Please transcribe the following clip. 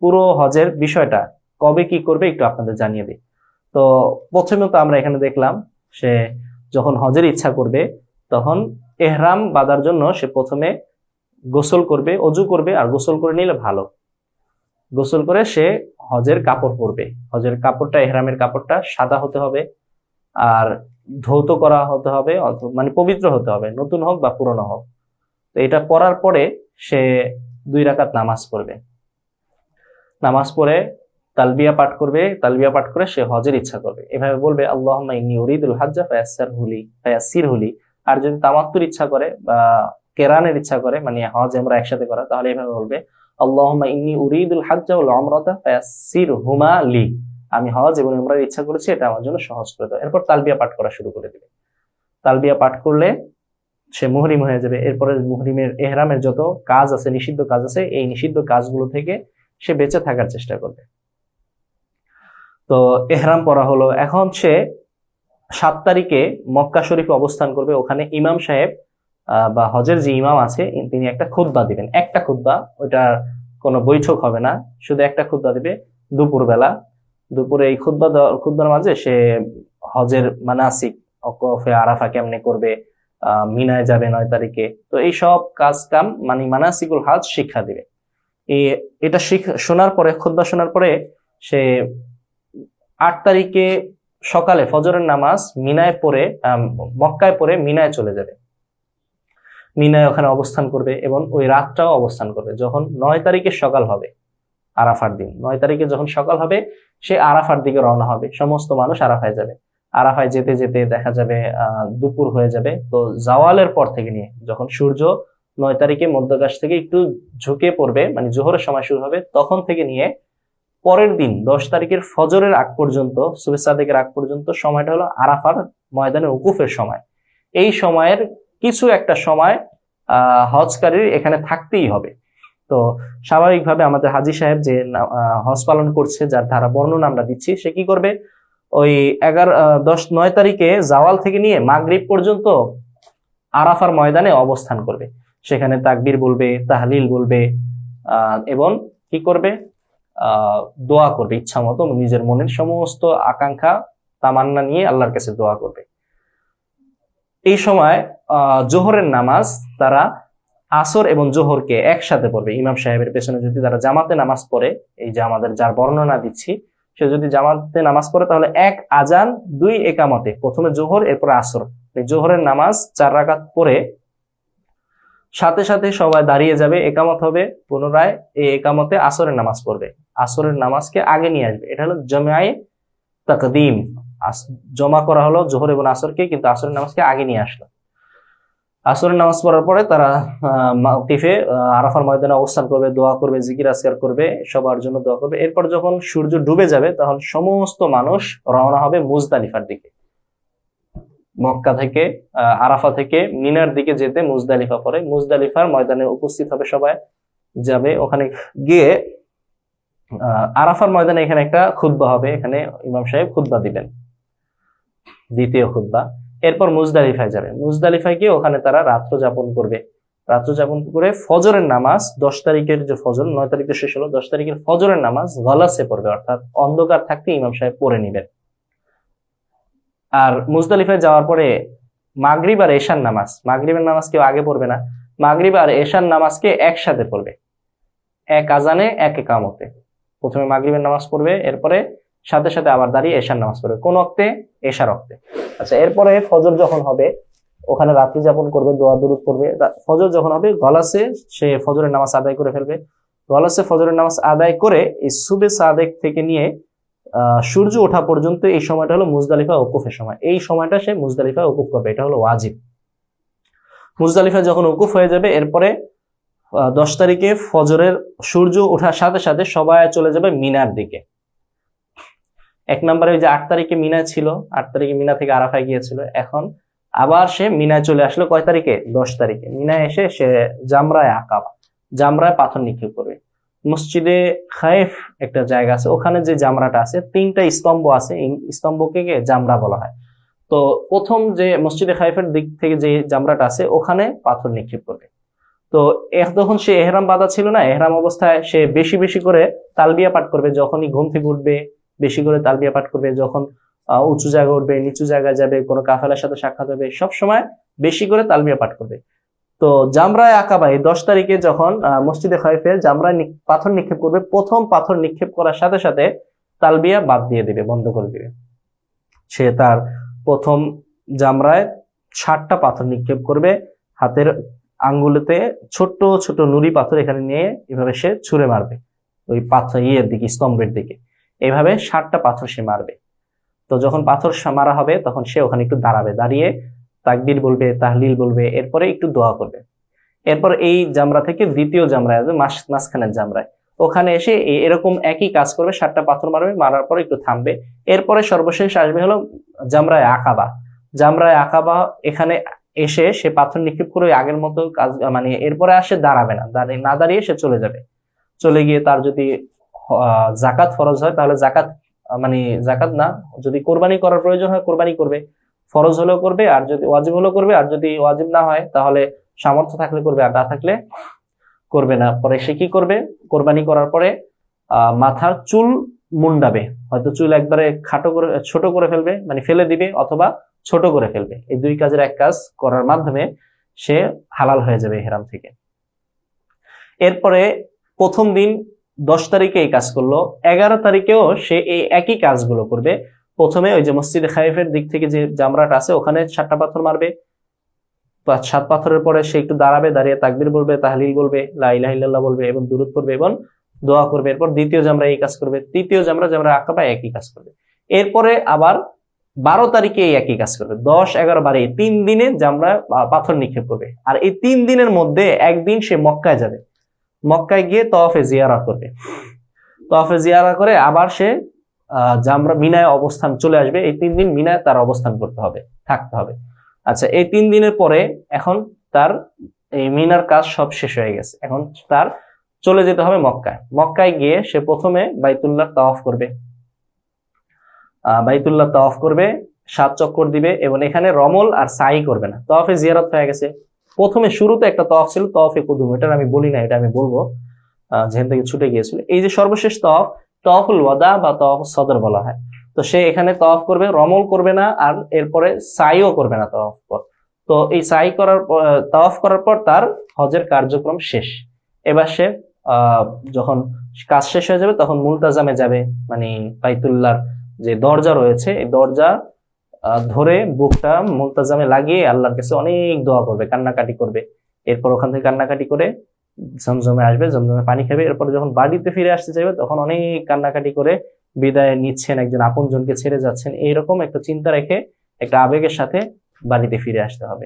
পুরো হজের বিষয়টা কবে কি করবে একটু আপনাদের জানিয়ে দিই। তো প্রথমে তো আমরা এখানে দেখলাম সে যখন হজের ইচ্ছা করবে তখন এহরাম বাঁধার জন্য সে প্রথমে গোসল করবে, অজু করবে, আর গোসল করে নিলে ভালো। গোসল করে সে হজের কাপড় পরবে। হজের কাপড়টা, এহরামের কাপড়টা সাদা হতে হবে, আর ধৌত করা হতে হবে, মানে পবিত্র হতে হবে, নতুন হোক বা পুরনো হোক। তো এটা পরার পরে সে 2 রাকাত নামাজ পড়বে। নামাজ পড়ে তালবিয়া পাঠ করবে, তালবিয়া পাঠ করে সে হজের ইচ্ছা করবে। এভাবে বলবে আল্লাহুম্মা ইন্নী উরিদুল হাজ্জা ফায়াসসিরহুলি। আর যদি তামাত্তুর ইচ্ছা করে বা কেরানের ইচ্ছা করে, মানে হজ আমরা একসাথে করা, তাহলে এভাবে বলবে আল্লাহুম্মা ইন্নী উরিদুল হাজ্জা ওয়াল উমরাতা ফায়াসসিরহুমা লি। আমি হজ এবং উমরার ইচ্ছা করেছি, এটা আমার জন্য সহজ করে দাও। এরপর তালবিয়া পাঠ করা শুরু করে দিবে। তালবিয়া পাঠ করলে সে মুহরিম হয়ে যাবে। এরপরে মুহরিমের এহরামের যত কাজ আছে, নিষিদ্ধ কাজ আছে, এই নিষিদ্ধ কাজগুলো থেকে সে বেঁচে থাকার চেষ্টা করবে। তো এহরাম পরা হলো। এখন সে 7 তারিখে মক্কা শরীফে অবস্থান করবে। ওখানে ইমাম সাহেব বা হজের যে ইমাম আছে তিনি একটা খুতবা দিবেন। একটা খুতবা, ওইটা কোনো বৈঠক হবে না, শুধু একটা খুতবা দিবে দুপুরবেলা। দুপুরে এই খুতবার মাঝে সে হজের মানাসিক, ওকফে আরাফা কেমনে করবে, মিনায় যাবে 9 তারিখে, তো এই সব কাজ কাম মানে মানাসিকুল হজ শিক্ষা দিবে। এটা শোনার পরে, খুতবা শোনার পরে সে 8 তারিখে সকালে ফজরের নামাজ মিনায় পড়ে, মক্কায় পড়ে মিনায় চলে যাবে। মিনায় ওখানে অবস্থান করবে এবং ওই রাতটাও অবস্থান করবে। যখন 9 তারিখে সকাল হবে, আরাফার দিন 9 তারিখে যখন সকাল হবে, সে আরাফার দিকে রওনা হবে। সমস্ত মানুষ আরাফায় যাবে। আরাফায় যেতে যেতে দেখা যাবে দুপুর হয়ে যাবে। তো জাওয়ালের পর থেকে নিয়ে যখন সূর্য 9 তারিখে মধ্যকাশ থেকে একটু ঝুঁকে পড়বে, মানে জোহরের সময় শুরু হবে, তখন থেকে নিয়ে পরের দিন 10 তারিখের ফজরের আগ পর্যন্ত, সুবহ সাদেকের আগ পর্যন্ত সময়টা হলো আরাফার ময়দানে উকুফের সময়। এই সময়ের কিছু একটা সময় হজকারীর এখানে থাকতেই হবে। তো স্বাভাবিকভাবে আমাদের হাজী সাহেব যে হজ পালন করছে, যার ধারা বর্ণনা আমরা দিচ্ছি, সে কি করবে, ওই 9 তারিখে জাওয়াল থেকে নিয়ে মাগরিব পর্যন্ত আরাফার ময়দানে অবস্থান করবে। সেখানে তাকবীর বলবে, তাহলিল বলবে, এবং কি করবে, দোয়া করবে ইচ্ছা মতো, নিজের মনের সমস্ত আকাঙ্ক্ষা তামান্না নিয়ে আল্লাহর কাছে দোয়া করবে। এই সময় জোহরের নামাজ তারা আসর এবং জোহরকে একসাথে পড়বে। ইমাম সাহেবের পেছনে যদি তারা জামাতে নামাজ পড়ে, এই যে আমাদের যার বর্ণনা দিচ্ছি, সে যদি জামাতে নামাজ পড়ে, তাহলে 1 আজান 2 একামতে, প্রথমে জোহর এরপর আসর, এই জোহরের নামাজ 4 রাকাত পড়ে সাথে সাথে সবাই দাঁড়িয়ে যাবে, একামত হবে, পুনরায় এই একামতে আসরের নামাজ পড়বে। আসরের নামাজকে আগে নিয়ে আসবে। এটা হলো জমায়ে তাকদিম, জমা করা হলো জোহর এবং আসরকে, কিন্তু আসরের নামাজকে আগে নিয়ে আসলো। আসরের নামাজ পড়ার পরে তারা মাওকিফে আরাফার ময়দানে অবস্থান করবে, দোয়া করবে, জিকির আজকার করবে, সবার জন্য দোয়া করবে। এরপর যখন সূর্য ডুবে যাবে, তখন সমস্ত মানুষ রওনা হবে মুজদালিফার দিকে। মক্কা থেকে, আরাফা থেকে মিনার দিকে যেতে মুজদালিফা পড়ে, মুজদালিফার ময়দানে উপস্থিত হবে, সবাই যাবে। ওখানে গিয়ে আরাফার ময়দানে এখানে একটা খুতবা হবে, এখানে ইমাম সাহেব খুতবা দিবেন, দ্বিতীয় খুতবা। এরপর মুজদালিফায় যাবে। মুজদালিফায় গিয়ে ওখানে তারা রাত্র যাপন করবে। রাত্র যাপন করে ফজরের নামাজ 10 তারিখের যে ফজর, 9 তারিখে শেষ হলো, 10 তারিখের ফজরের নামাজ গলাসে পড়বে, অর্থাৎ অন্ধকার থাকতে ইমাম সাহেব পড়ে নিবেন। আর মুজদালিফায় যাওয়ার পরে মাগরিব আর এশার নামাজ, মাগরিবের নামাজ কেউ আগে পড়বে না, মাগরিব আর এশার নামাজকে একসাথে পড়বে, 1 আজানে 1 একামতে। প্রথমে মাগরিবের নামাজ পড়বে, এরপরে সাথে সাথে আবার দাঁড়িয়ে এশার নামাজ পড়বে। কোন ওক্তে? এশার ওক্তে। আচ্ছা, এরপরে ফজর যখন হবে, ওখানে রাত্রি যাপন করবে, দোয়া দুরূদ পড়বে। ফজর যখন হবে, গলাসে সে ফজরের নামাজ আদায় করে ফেলবে। গলাসে ফজরের নামাজ আদায় করে এই সুবে সাদেক থেকে নিয়ে সূর্য ওঠা পর্যন্ত এই সময়টা হলো মুজদালিফা ওকুফের সময়। এই সময়টা সে মুজদালিফা ওকুফ করবে, এটা হলো ওয়াজিব। মুজদালিফা যখন ওকুফ হয়ে যাবে, এরপরে 10 তারিখে ফজরের সূর্য ওঠার সাথে সাথে সবাই চলে যাবে মিনার দিকে। 1 নম্বরে ওই যে 8 তারিখে মিনা ছিল, 8 তারিখে মিনা থেকে আরাফায় গিয়েছিল, এখন আবার সে মিনায় চলে আসলো। কয় তারিখে? 10 তারিখে। মিনায় এসে সে জামরায় আকাবা, জামরায় পাথর নিক্ষেপ করবে। মসজিদে খায়েফ একটা জায়গা আছে, ওখানে যে জামরাটা আছে, 3টা স্তম্ভ আছে, স্তম্ভকে জামরা বলা হয়। তো প্রথম যে মসজিদে খায়েফের দিক থেকে যে জামরাটা আছে, ওখানে পাথর নিক্ষেপ করবে। তো তখন সে এহরাম বাঁধা ছিল না, এহরাম অবস্থায় সে বেশি বেশি করে তালবিয়া পাঠ করবে, যখনই ঘুম থেকে উঠবে বেশি করে তালবিয়া পাঠ করবে, যখন উঁচু জায়গায় উঠবে, নিচু জায়গায় যাবে, কোনো কাফেলার সাথে সাক্ষাৎ হবে, সব সময় বেশি করে তালবিয়া পাঠ করবে। তো জামরায়ে আকাবা এই 10 তারিখে যখন মসজিদে খাইফে জামরায় পাথর নিক্ষেপ করবে, প্রথম পাথর নিক্ষেপ করার সাথে সাথে তালবিয়া বাদ দিয়ে দিবে, বন্ধ করে দিবে। সে তার প্রথম জামরায় 60টা পাথর নিক্ষেপ করবে, হাতের আঙ্গুলেতে ছোট্ট ছোট নুড়ি পাথর এখানে নিয়ে এভাবে সে ছুঁড়ে মারবে ওই পাথর দিকে, স্তম্ভের দিকে, এইভাবে 60টা পাথর সে মারবে। তো যখন পাথর মারা হবে তখন সে ওখানে একটু দাঁড়াবে, দাঁড়িয়ে তাকবীর বলবে, তাহলিল বলবে, এরপরে একটু দোয়া করবে। এরপর এই জামরা থেকে দ্বিতীয় জামরায় আসবে, মাঝখানের জামরায়, ওখানে এসে এরকম একই কাজ করবে, 60টা পাথর মারবে, মারার পরে একটু থামবে। এরপরে সর্বশেষ আসবে হলো জামরায়ে আকাবা। জামরায়ে আকাবা এখানে এসে সে পাথর নিক্ষেপ করে আগের মতো কাজ, মানে এরপরে আসে দাঁড়াবে না, না দাঁড়িয়ে সে চলে যাবে। চলে গিয়ে তার যদি জাকাত ফরজ হয় তাহলে জাকাত, মানে জাকাত না, যদি কোরবানি করার প্রয়োজন হয় কোরবানি করবে, ফরজ হলেও করবে, আর যদি ওয়াজিব হলেও করবে, আর যদি ওয়াজিব না হয় তাহলে সামর্থ্য থাকলে করবে, আর না থাকলে করবে না। পরে সে কি করবে, কোরবানি করার পরে মাথার চুল মুন্ডাবে, হয়তো চুল একবারে খাটো করে ছোট করে ফেলবে, মানে ফেলে দিবে, অথবা ছোট করে ফেলবে। এই দুই কাজের এক কাজ করার মাধ্যমে সে হালাল হয়ে যাবে ইহরাম থেকে। এরপরে প্রথম দিন 10 তারিখে এই কাজ করলো, 11 তারিখেও সে এই একই কাজগুলো করবে। প্রথমে ওই যে মসজিদে খাইফের দিক থেকে যে জামরাটা আছে ওখানে 7টা পাথর মারবে, 7 পাথরের পরে সে একটু দাঁড়াবে, দাঁড়িয়ে তাকবীর বলবে, তাহলিল বলবে, লা ইলাহা ইল্লাল্লাহ বলবে এবং দুরূদ পড়বে এবং দোয়া করবে। এরপর দ্বিতীয় জামরা এই কাজ করবে, তৃতীয় জামরায়ে আকাবা একই কাজ করবে। এরপরে আবার 12 তারিখে এই একই কাজ করবে, 10, 11, 12 এই 3 দিনে জামরা পাথর নিক্ষেপ করবে। আর এই 3 দিনের মধ্যে একদিন সে মক্কায় যাবে, মক্কায় গিয়ে তওয়াফে জিয়ারা করবে, তওয়াফে জিয়ারা করে আবার সে জামরা মিনায় অবস্থান চলে আসবে। এই 3 দিন মিনায় তার অবস্থান করতে হবে, থাকতে হবে। আচ্ছা, এই 3 দিনের পরে এখন তার এই মিনার কাজ সব শেষ হয়ে গেছে, এখন তার চলে যেতে হবে মক্কায়। মক্কায় গিয়ে সে প্রথমে বাইতুল্লাহ তাওয়াফ করবে, বাইতুল্লাহ তাওয়াফ করবে, 7 চক্কর দিবে, এবং এখানে রমল আর সাই করবে না, তাওয়াফে জিয়ারত হয়ে গেছে। প্রথমে শুরুতে একটা তাওয়াফ ছিল, তাওয়াফে কুদুম, এটা আমি বলি না, এটা আমি বলবো, যেখান থেকে ছুটে গিয়েছিল। এই যে সর্বশেষ তাওয়াফ, তাওয়াফুল ওয়াদা বা তাওয়াফুস সদর বলা হয়। তো সে এখানে তাওয়াফ করবে, রমল করবে না, আর এরপরে সাইও করবে না তাওয়াফ পর। তো এই সাই করার তাওয়াফ করার পর তার হজের কার্যক্রম শেষ। এবার সে যখন কাজ শেষ হয়ে যাবে তখন মুলতাজামে যাবে, মানে বাইতুল্লাহর যে দরজা রয়েছে এই দরজা ধরে বুকটা মুলতাজামে লাগিয়ে আল্লাহর কাছে অনেক দোয়া করবে, কান্নাকাটি করবে। এরপর ওখান থেকে কান্নাকাটি করে জমজমে আসবে, জমজমে পানি খাবে। এরপর যখন বাড়িতে ফিরে আসতে চাইবে তখন অনেক কান্নাকাটি করে বিদায় নিচ্ছেন, একজন আপনজনকে ছেড়ে যাচ্ছেন, এইরকম একটা চিন্তা রেখে, একটা আবেগের সাথে বাড়িতে ফিরে আসতে হবে।